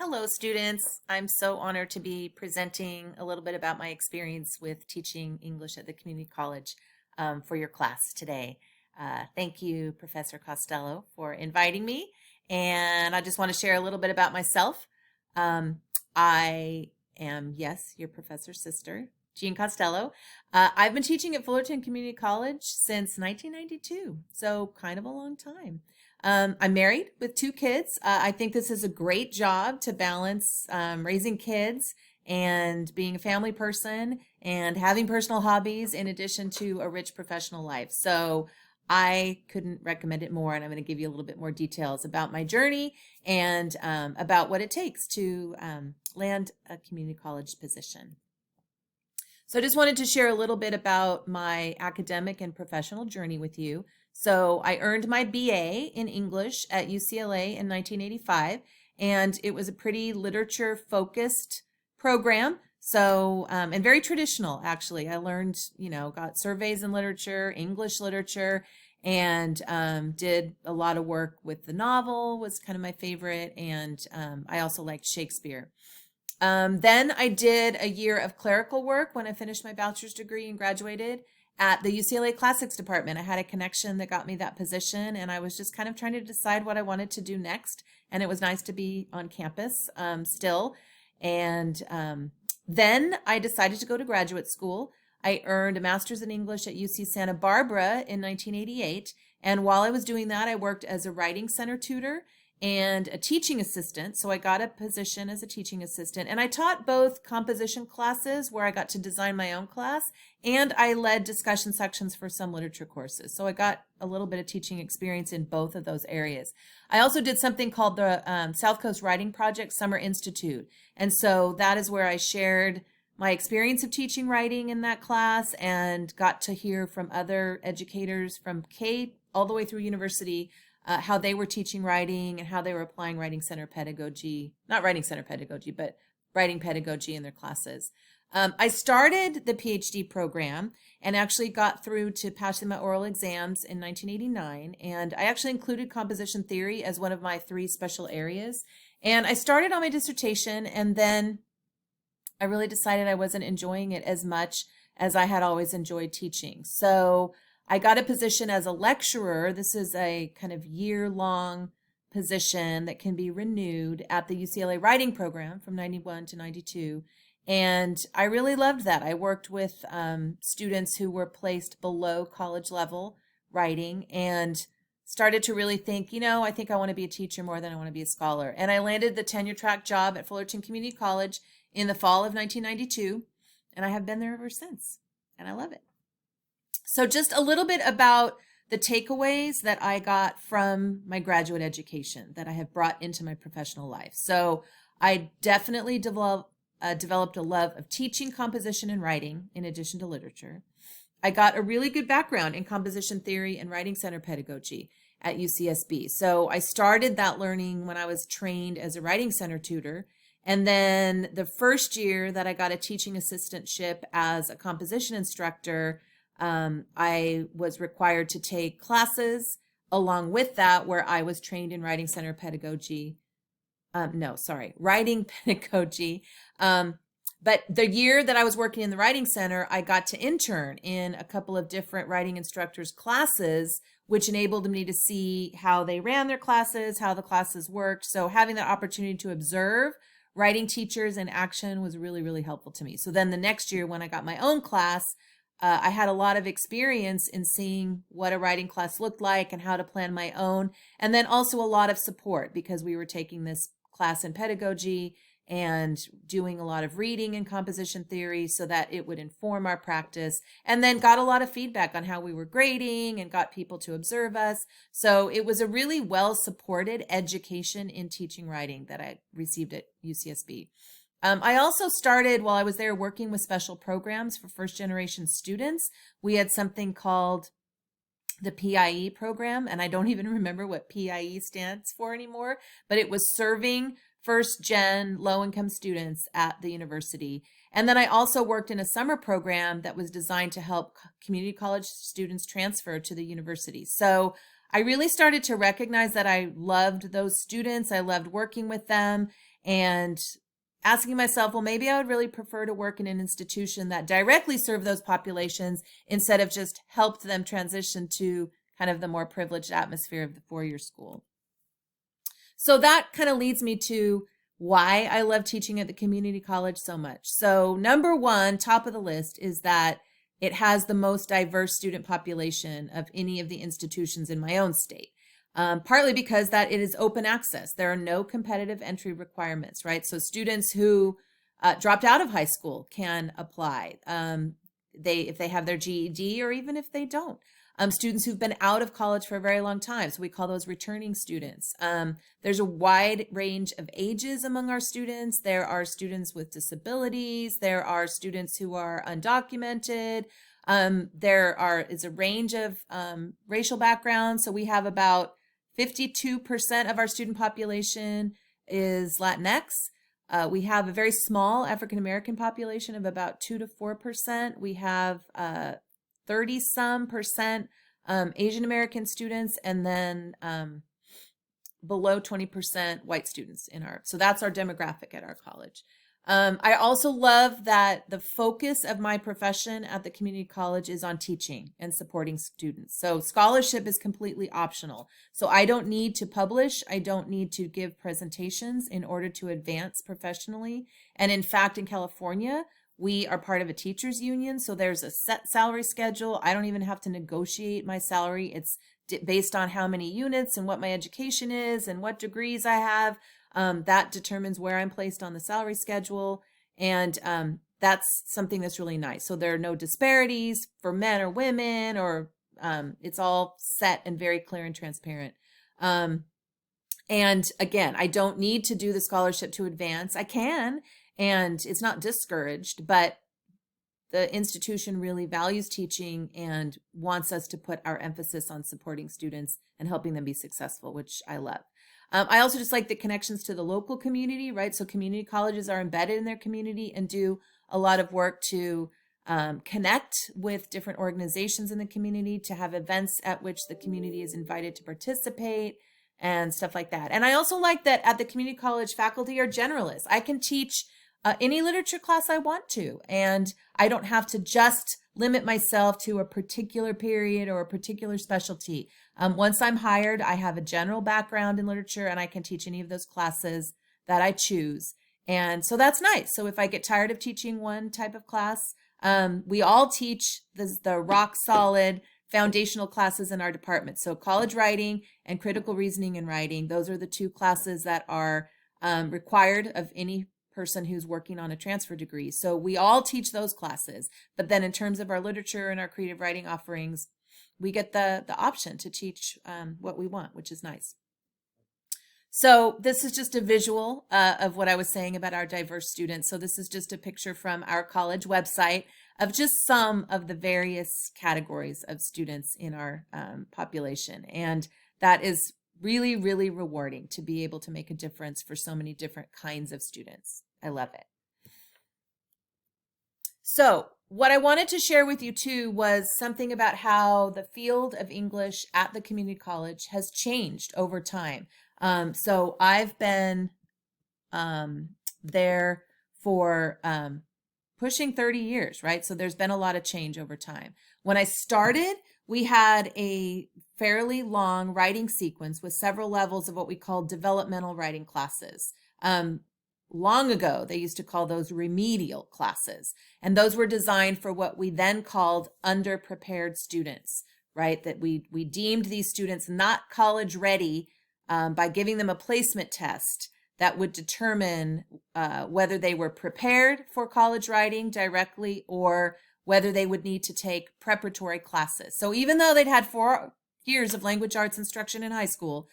Hello, students. I'm so honored to be presenting a little bit about my experience with teaching English at the community college for your class today. Thank you, Professor Costello, for inviting me. And I just want to share a little bit about myself. I am, yes, your professor's sister, Jean Costello. I've been teaching at Fullerton Community College since 1992, so kind of a long time. I'm married with 2 kids. I think this is a great job to balance raising kids and being a family person and having personal hobbies in addition to a rich professional life. So I couldn't recommend it more. And I'm going to give you a little bit more details about my journey and about what it takes to land a community college position. So I just wanted to share a little bit about my academic and professional journey with you. So I earned my BA in English at UCLA in 1985, and it was a pretty literature-focused program. So, and very traditional, actually. I learned, got surveys in literature, English literature, and did a lot of work with the novel, was kind of my favorite, and I also liked Shakespeare. Then I did a year of clerical work when I finished my bachelor's degree and graduated at the UCLA Classics Department. I had a connection that got me that position, and I was just kind of trying to decide what I wanted to do next. And it was nice to be on campus still. And then I decided to go to graduate school. I earned a master's in English at UC Santa Barbara in 1988. And while I was doing that, I worked as a writing center tutor and a teaching assistant. So I got a position as a teaching assistant, and I taught both composition classes where I got to design my own class, and I led discussion sections for some literature courses. So I got a little bit of teaching experience in both of those areas. I also did something called the South Coast Writing Project Summer Institute. And so that is where I shared my experience of teaching writing in that class and got to hear from other educators from K all the way through university how they were teaching writing and how they were applying writing center pedagogy, not writing center pedagogy, but writing pedagogy in their classes. I started the PhD program and actually got through to passing my oral exams in 1989. And I actually included composition theory as one of my 3 special areas. And I started on my dissertation, and then I really decided I wasn't enjoying it as much as I had always enjoyed teaching. So I got a position as a lecturer. This is a kind of year-long position that can be renewed at the UCLA writing program from 91 to 92. And I really loved that. I worked with students who were placed below college level writing and started to really think, I think I want to be a teacher more than I want to be a scholar. And I landed the tenure track job at Fullerton Community College in the fall of 1992. And I have been there ever since. And I love it. So just a little bit about the takeaways that I got from my graduate education that I have brought into my professional life. So I definitely developed a love of teaching composition and writing in addition to literature. I got a really good background in composition theory and writing center pedagogy at UCSB. So I started that learning when I was trained as a writing center tutor. And then the first year that I got a teaching assistantship as a composition instructor, I was required to take classes along with that where I was trained in writing center pedagogy. Writing pedagogy. But the year that I was working in the writing center, I got to intern in a couple of different writing instructors' classes, which enabled me to see how they ran their classes, how the classes worked. So having that opportunity to observe writing teachers in action was really, really helpful to me. So then the next year when I got my own class, I had a lot of experience in seeing what a writing class looked like and how to plan my own. And then also a lot of support because we were taking this class in pedagogy and doing a lot of reading and composition theory so that it would inform our practice, and then got a lot of feedback on how we were grading and got people to observe us. So it was a really well-supported education in teaching writing that I received at UCSB. I also started while I was there working with special programs for first-generation students. We had something called the PIE program, and I don't even remember what PIE stands for anymore, but it was serving first-gen low-income students at the university. And then I also worked in a summer program that was designed to help community college students transfer to the university. So I really started to recognize that I loved those students. I loved working with them and asking myself, well, maybe I would really prefer to work in an institution that directly served those populations instead of just helped them transition to kind of the more privileged atmosphere of the four-year school. So that kind of leads me to why I love teaching at the community college so much. So number one, top of the list, is that it has the most diverse student population of any of the institutions in my own state. Partly because that it is open access. There are no competitive entry requirements, right? So students who dropped out of high school can apply. If they have their GED, or even if they don't. Students who've been out of college for a very long time, so we call those returning students. There's a wide range of ages among our students. There are students with disabilities. There are students who are undocumented. There is a range of racial backgrounds. So we have about 52% of our student population is Latinx. We have a very small African-American population of about 2 to 4%. We have 30-some% Asian American students, and then below 20% white students so that's our demographic at our college. I also love that the focus of my profession at the community college is on teaching and supporting students. So scholarship is completely optional. So I don't need to publish. I don't need to give presentations in order to advance professionally. And in fact, in California, we are part of a teachers union. So there's a set salary schedule. I don't even have to negotiate my salary. It's based on how many units and what my education is and what degrees I have. That determines where I'm placed on the salary schedule. And that's something that's really nice. So there are no disparities for men or women, or it's all set and very clear and transparent. And again, I don't need to do the scholarship to advance. I can, and it's not discouraged, but the institution really values teaching and wants us to put our emphasis on supporting students and helping them be successful, which I love. I also just like the connections to the local community, right? So community colleges are embedded in their community and do a lot of work to connect with different organizations in the community, to have events at which the community is invited to participate and stuff like that. And I also like that at the community college, faculty are generalists. I can teach any literature class I want to, and I don't have to just limit myself to a particular period or a particular specialty. Once I'm hired, I have a general background in literature, and I can teach any of those classes that I choose. And so that's nice. So if I get tired of teaching one type of class, we all teach the rock solid foundational classes in our department. So college writing and critical reasoning and writing, those are the two classes that are required of any person who's working on a transfer degree. So we all teach those classes. But then in terms of our literature and our creative writing offerings, we get the option to teach what we want, which is nice. So this is just a visual of what I was saying about our diverse students. So this is just a picture from our college website of just some of the various categories of students in our population. And that is really, really rewarding to be able to make a difference for so many different kinds of students. I love it. So what I wanted to share with you too was something about how the field of English at the community college has changed over time. So I've been there for pushing 30 years, right? So there's been a lot of change over time. When I started, we had a fairly long writing sequence with several levels of what we call developmental writing classes. Long ago, they used to call those remedial classes, and those were designed for what we then called underprepared students, right? That we deemed these students not college ready by giving them a placement test that would determine whether they were prepared for college writing directly or whether they would need to take preparatory classes. So even though they'd had 4 years of language arts instruction in high school,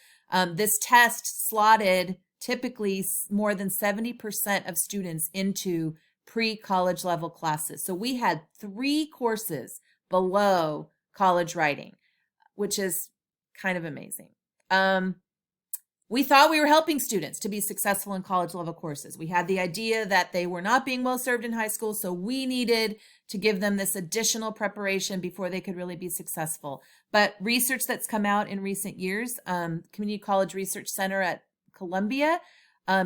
this test slotted typically more than 70% of students into pre-college level classes. So we had 3 courses below college writing, which is kind of amazing. we thought we were helping students to be successful in college level courses. We had the idea that they were not being well served in high school, so we needed to give them this additional preparation before they could really be successful. But research that's come out in recent years, Community College Research Center at Columbia,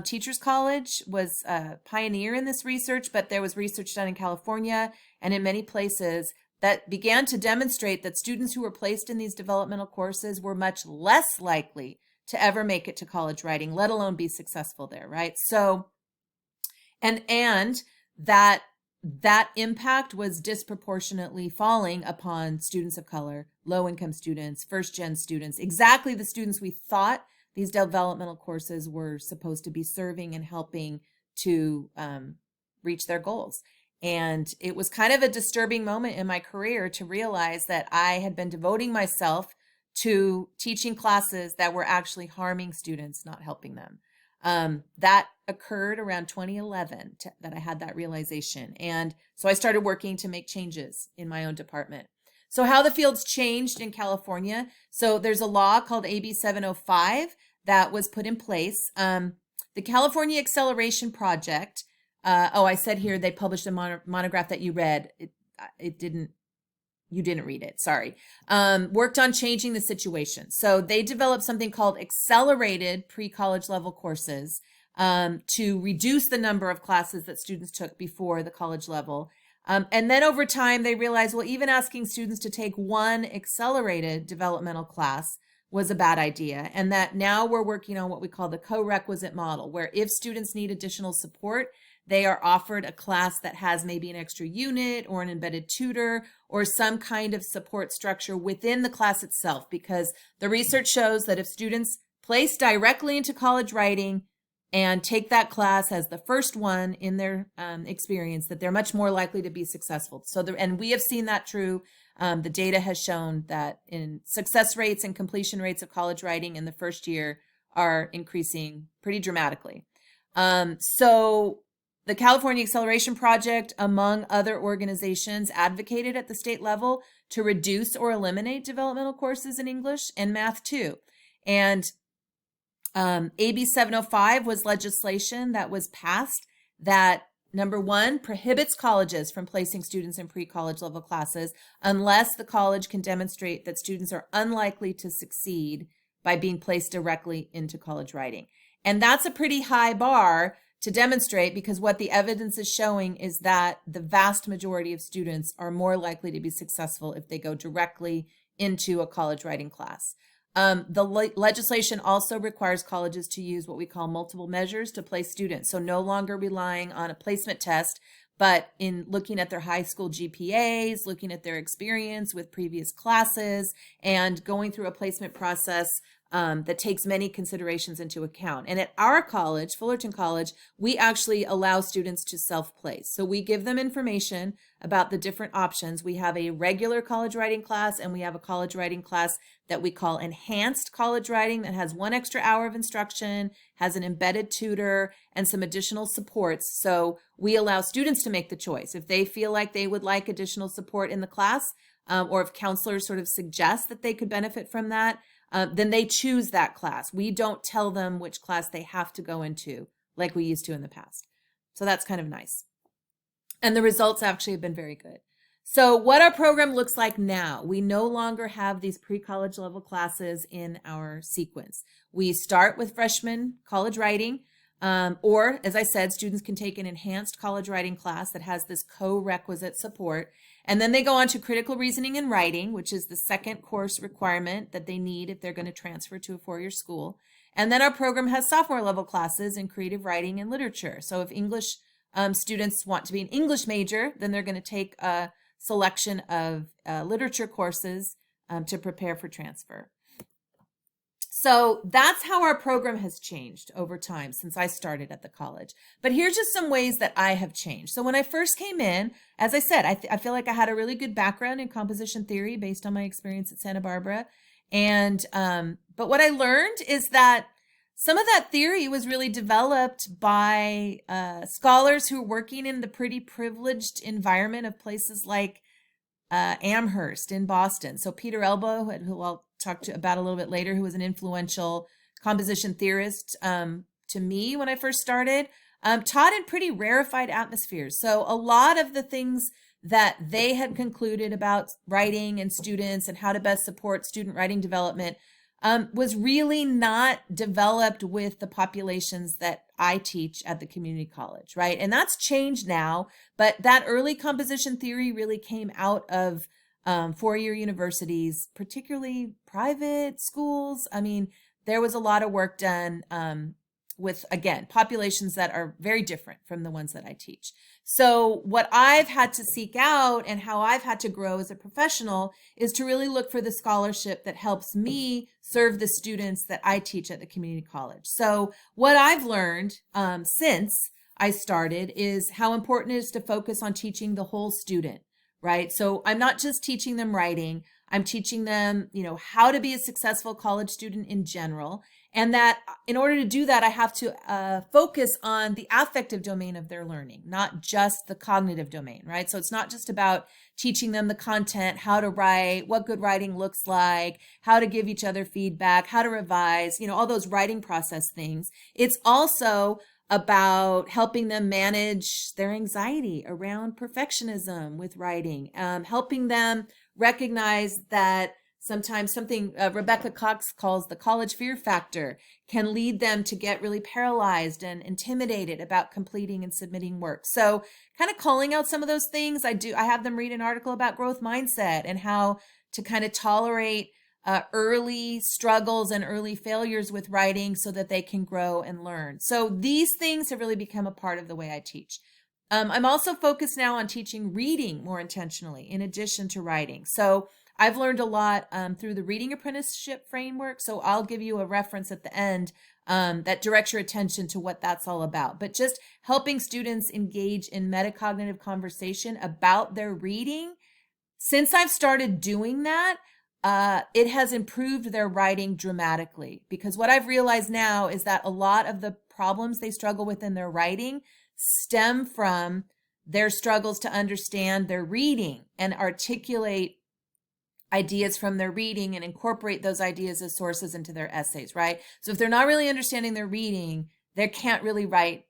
Teachers College was a pioneer in this research, but there was research done in California and in many places that began to demonstrate that students who were placed in these developmental courses were much less likely to ever make it to college writing, let alone be successful there, right? So, and that impact was disproportionately falling upon students of color, low-income students, first-gen students, exactly the students we thought these developmental courses were supposed to be serving and helping to reach their goals. And it was kind of a disturbing moment in my career to realize that I had been devoting myself to teaching classes that were actually harming students, not helping them. That occurred around 2011 that I had that realization. And so I started working to make changes in my own department. So how the field's changed in California. So there's a law called AB 705 that was put in place. The California Acceleration Project, I said here they published a monograph that you read. You didn't read it, sorry. Worked on changing the situation. So they developed something called accelerated pre-college level courses to reduce the number of classes that students took before the college level. And then over time, they realized, well, even asking students to take one accelerated developmental class was a bad idea. And that now we're working on what we call the co-requisite model, where if students need additional support, they are offered a class that has maybe an extra unit or an embedded tutor or some kind of support structure within the class itself, because the research shows that if students place directly into college writing and take that class as the first one in their experience, that they're much more likely to be successful. And we have seen that true. The data has shown that in success rates and completion rates of college writing in the first year are increasing pretty dramatically. So the California Acceleration Project, among other organizations, advocated at the state level to reduce or eliminate developmental courses in English and math too. And AB 705 was legislation that was passed that, number one, prohibits colleges from placing students in pre-college level classes unless the college can demonstrate that students are unlikely to succeed by being placed directly into college writing. And that's a pretty high bar to demonstrate, because what the evidence is showing is that the vast majority of students are more likely to be successful if they go directly into a college writing class. The legislation also requires colleges to use what we call multiple measures to place students. So no longer relying on a placement test, but in looking at their high school GPAs, looking at their experience with previous classes, and going through a placement process that takes many considerations into account. And at our college, Fullerton College, we actually allow students to self-place. So we give them information about the different options. We have a regular college writing class, and we have a college writing class that we call enhanced college writing that has 1 extra hour of instruction, has an embedded tutor, and some additional supports. So we allow students to make the choice. If they feel like they would like additional support in the class, or if counselors sort of suggest that they could benefit from that, then they choose that class. We don't tell them which class they have to go into like we used to in the past. So that's kind of nice. And the results actually have been very good. So what our program looks like now, we no longer have these pre-college level classes in our sequence. We start with freshman college writing, or as I said, students can take an enhanced college writing class that has this co-requisite support. And then they go on to critical reasoning and writing, which is the second course requirement that they need if they're going to transfer to a 4-year school. And then our program has sophomore level classes in creative writing and literature. So if English students want to be an English major, then they're going to take a selection of literature courses to prepare for transfer. So that's how our program has changed over time since I started at the college. But here's just some ways that I have changed. So when I first came in, as I said, I feel like I had a really good background in composition theory based on my experience at Santa Barbara. And but what I learned is that some of that theory was really developed by scholars who are working in the pretty privileged environment of places like Amherst in Boston. So Peter Elbow, who I'll talk about a little bit later, who was an influential composition theorist to me when I first started, taught in pretty rarefied atmospheres. So a lot of the things that they had concluded about writing and students and how to best support student writing development was really not developed with the populations that I teach at the community college, right? And that's changed now, but that early composition theory really came out of four-year universities, particularly private schools. I mean, there was a lot of work done with, again, populations that are very different from the ones that I teach. So what I've had to seek out and how I've had to grow as a professional is to really look for the scholarship that helps me serve the students that I teach at the community college. So what I've learned since I started is how important it is to focus on teaching the whole student, right? So I'm not just teaching them writing, I'm teaching them, how to be a successful college student in general. And that in order to do that, I have to focus on the affective domain of their learning, not just the cognitive domain, right? So it's not just about teaching them the content, how to write, what good writing looks like, how to give each other feedback, how to revise, all those writing process things. It's also about helping them manage their anxiety around perfectionism with writing, helping them recognize that sometimes something Rebecca Cox calls the college fear factor can lead them to get really paralyzed and intimidated about completing and submitting work. So kind of calling out some of those things. I have them read an article about growth mindset and how to kind of tolerate early struggles and early failures with writing so that they can grow and learn. So these things have really become a part of the way I teach. I'm also focused now on teaching reading more intentionally in addition to writing. So I've learned a lot through the reading apprenticeship framework. So I'll give you a reference at the end that directs your attention to what that's all about. But just helping students engage in metacognitive conversation about their reading. Since I've started doing that, it has improved their writing dramatically, because what I've realized now is that a lot of the problems they struggle with in their writing stem from their struggles to understand their reading and articulate ideas from their reading and incorporate those ideas as sources into their essays, right? So if they're not really understanding their reading, they can't really write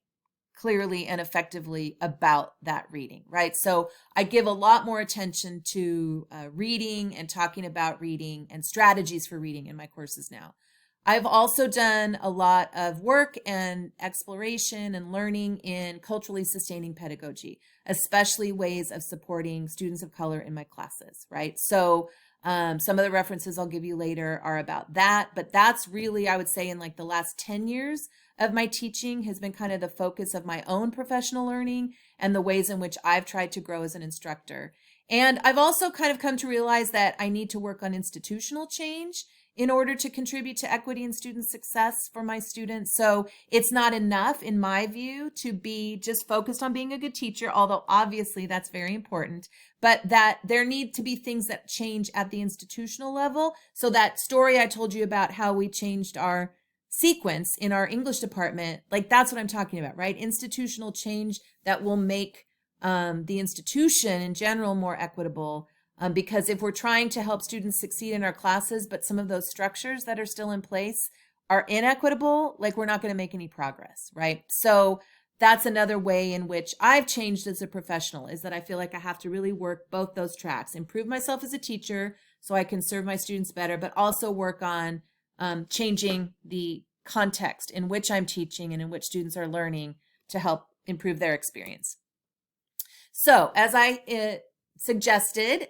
clearly and effectively about that reading, right? So I give a lot more attention to reading and talking about reading and strategies for reading in my courses now. I've also done a lot of work and exploration and learning in culturally sustaining pedagogy, especially ways of supporting students of color in my classes, right? So some of the references I'll give you later are about that, but that's really, I would say, in like the last 10 years of my teaching has been kind of the focus of my own professional learning and the ways in which I've tried to grow as an instructor. And I've also kind of come to realize that I need to work on institutional change in order to contribute to equity and student success for my students. So it's not enough, in my view, to be just focused on being a good teacher, although obviously that's very important, but that there need to be things that change at the institutional level. So that story I told you about how we changed our sequence in our English department, like that's what I'm talking about, right? Institutional change that will make the institution in general more equitable. Because if we're trying to help students succeed in our classes, but some of those structures that are still in place are inequitable, like we're not going to make any progress, right? So that's another way in which I've changed as a professional, is that I feel like I have to really work both those tracks, improve myself as a teacher so I can serve my students better, but also work on changing the context in which I'm teaching and in which students are learning to help improve their experience. So as I suggested,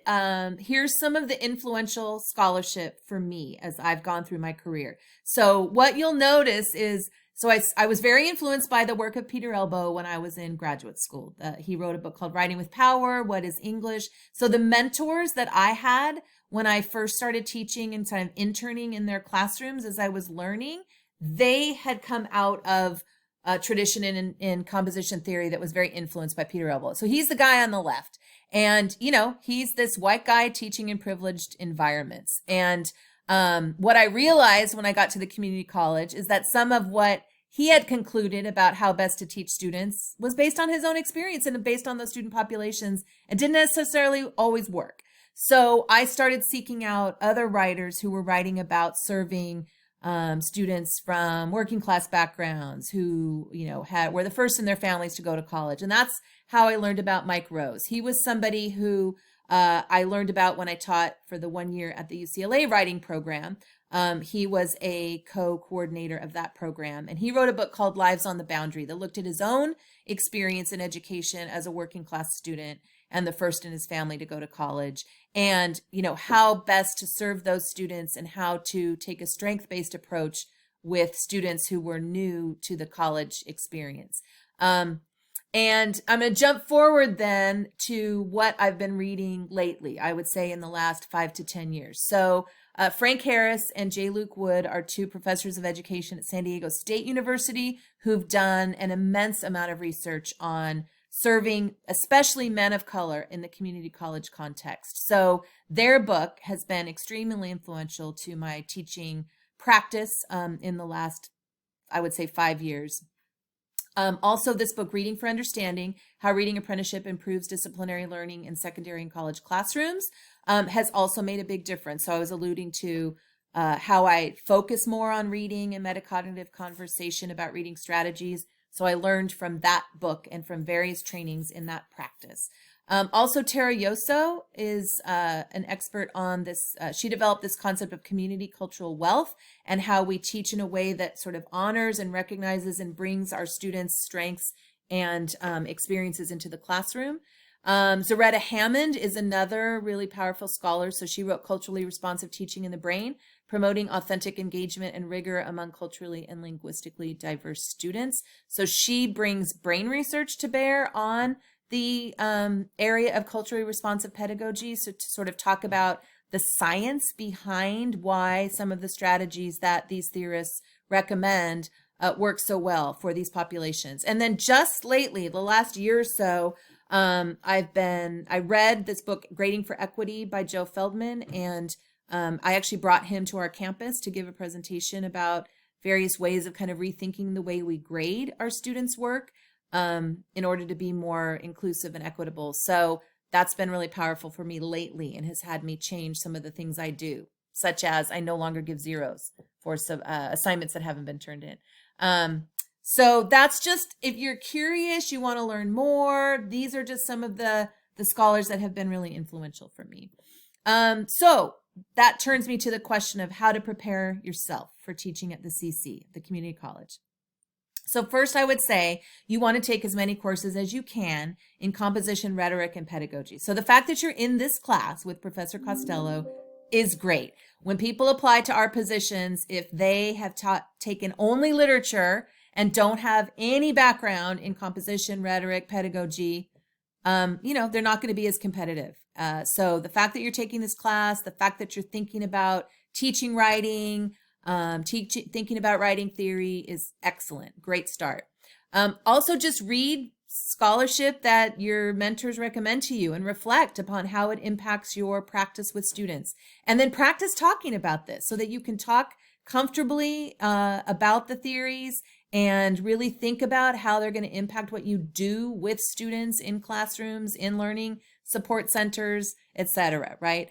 here's some of the influential scholarship for me as I've gone through my career. So what you'll notice is, so I was very influenced by the work of Peter Elbow when I was in graduate school. He wrote a book called Writing with Power, What is English? So the mentors that I had when I first started teaching and kind of interning in their classrooms as I was learning, they had come out of a tradition in composition theory that was very influenced by Peter Elbow. So he's the guy on the left. And, he's this white guy teaching in privileged environments. And what I realized when I got to the community college is that some of what he had concluded about how best to teach students was based on his own experience and based on those student populations and didn't necessarily always work. So I started seeking out other writers who were writing about serving students from working class backgrounds who, were the first in their families to go to college. And that's how I learned about Mike Rose. He was somebody who I learned about when I taught for the 1 year at the UCLA writing program. He was a co-coordinator of that program, and he wrote a book called Lives on the Boundary that looked at his own experience in education as a working class student and the first in his family to go to college, and how best to serve those students and how to take a strength-based approach with students who were new to the college experience. And I'm going to jump forward then to what I've been reading lately, I would say in the last 5 to 10 years. So Frank Harris and J. Luke Wood are two professors of education at San Diego State University who've done an immense amount of research on serving especially men of color in the community college context. So their book has been extremely influential to my teaching practice in the last, I would say, 5 years. Also, this book, Reading for Understanding, How Reading Apprenticeship Improves Disciplinary Learning in Secondary and College Classrooms, has also made a big difference. So I was alluding to how I focus more on reading and metacognitive conversation about reading strategies. So I learned from that book and from various trainings in that practice. Also, Tara Yoso is an expert on this. She developed this concept of community cultural wealth and how we teach in a way that sort of honors and recognizes and brings our students' strengths and experiences into the classroom. Zaretta Hammond is another really powerful scholar. So she wrote Culturally Responsive Teaching in the Brain, Promoting Authentic Engagement and Rigor Among Culturally and Linguistically Diverse Students. So she brings brain research to bear on the area of culturally responsive pedagogy, so to sort of talk about the science behind why some of the strategies that these theorists recommend work so well for these populations. And then just lately, the last year or so, I read this book, Grading for Equity by Joe Feldman, and I actually brought him to our campus to give a presentation about various ways of kind of rethinking the way we grade our students' work in order to be more inclusive and equitable. So that's been really powerful for me lately and has had me change some of the things I do, such as I no longer give zeros for some assignments that haven't been turned in. So that's just, if you're curious, you want to learn more, these are just some of the scholars that have been really influential for me. So that turns me to the question of how to prepare yourself for teaching at the CC, the community college. So first, I would say you want to take as many courses as you can in composition, rhetoric, and pedagogy. So the fact that you're in this class with Professor Costello is great. When people apply to our positions, if they have taken only literature and don't have any background in composition, rhetoric, pedagogy, they're not going to be as competitive. So the fact that you're taking this class, the fact that you're thinking about teaching writing, thinking about writing theory is excellent. Great start. Also, just read scholarship that your mentors recommend to you and reflect upon how it impacts your practice with students. And then practice talking about this so that you can talk comfortably about the theories and really think about how they're going to impact what you do with students in classrooms, in learning support centers, etc. Right?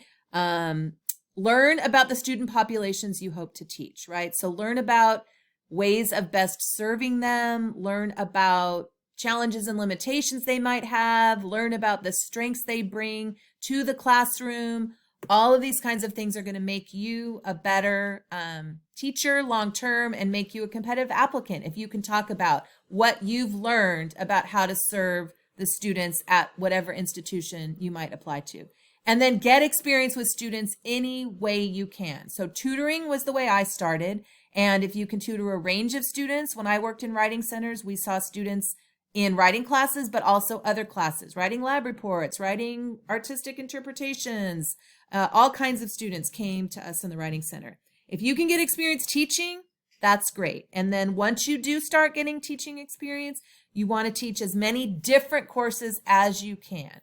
Learn about the student populations you hope to teach, right? So learn about ways of best serving them, learn about challenges and limitations they might have, learn about the strengths they bring to the classroom. All of these kinds of things are going to make you a better teacher long-term and make you a competitive applicant if you can talk about what you've learned about how to serve the students at whatever institution you might apply to. And then get experience with students any way you can. So tutoring was the way I started. And if you can tutor a range of students, when I worked in writing centers, we saw students in writing classes, but also other classes, writing lab reports, writing artistic interpretations, all kinds of students came to us in the writing center. If you can get experience teaching, that's great. And then once you do start getting teaching experience, you want to teach as many different courses as you can.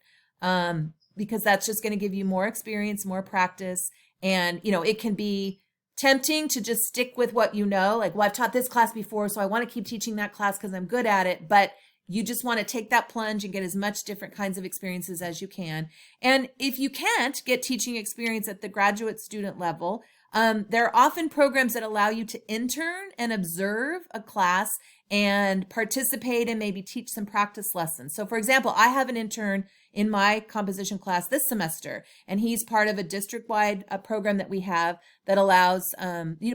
Because that's just going to give you more experience, more practice. And, it can be tempting to just stick with what you know. Like, well, I've taught this class before, so I want to keep teaching that class because I'm good at it. But you just want to take that plunge and get as much different kinds of experiences as you can. And if you can't get teaching experience at the graduate student level, There are often programs that allow you to intern and observe a class and participate and maybe teach some practice lessons. So for example, I have an intern in my composition class this semester, and he's part of a district-wide program that we have that allows,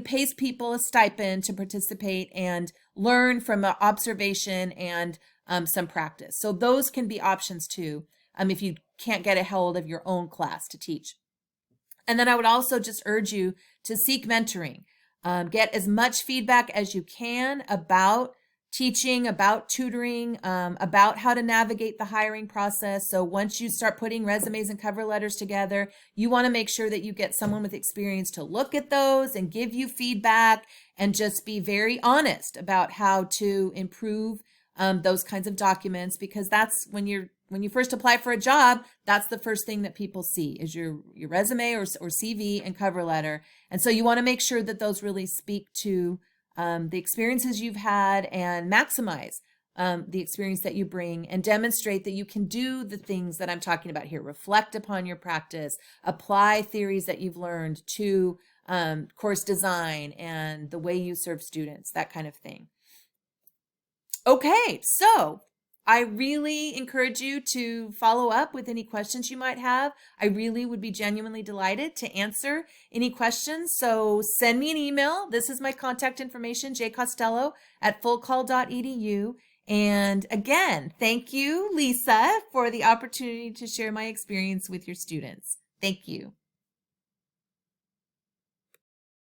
pays people a stipend to participate and learn from observation and some practice. So those can be options too, if you can't get a hold of your own class to teach. And then I would also just urge you to seek mentoring. Get as much feedback as you can about teaching, about tutoring, about how to navigate the hiring process. So once you start putting resumes and cover letters together, you want to make sure that you get someone with experience to look at those and give you feedback and just be very honest about how to improve those kinds of documents, because that's when you first apply for a job, that's the first thing that people see is your resume or CV and cover letter. And so you want to make sure that those really speak to the experiences you've had and maximize the experience that you bring and demonstrate that you can do the things that I'm talking about here. Reflect upon your practice, apply theories that you've learned to course design and the way you serve students, that kind of thing. Okay, so I really encourage you to follow up with any questions you might have. I really would be genuinely delighted to answer any questions. So send me an email. This is my contact information, jcostello@fullcall.edu. And again, thank you, Lisa, for the opportunity to share my experience with your students. Thank you.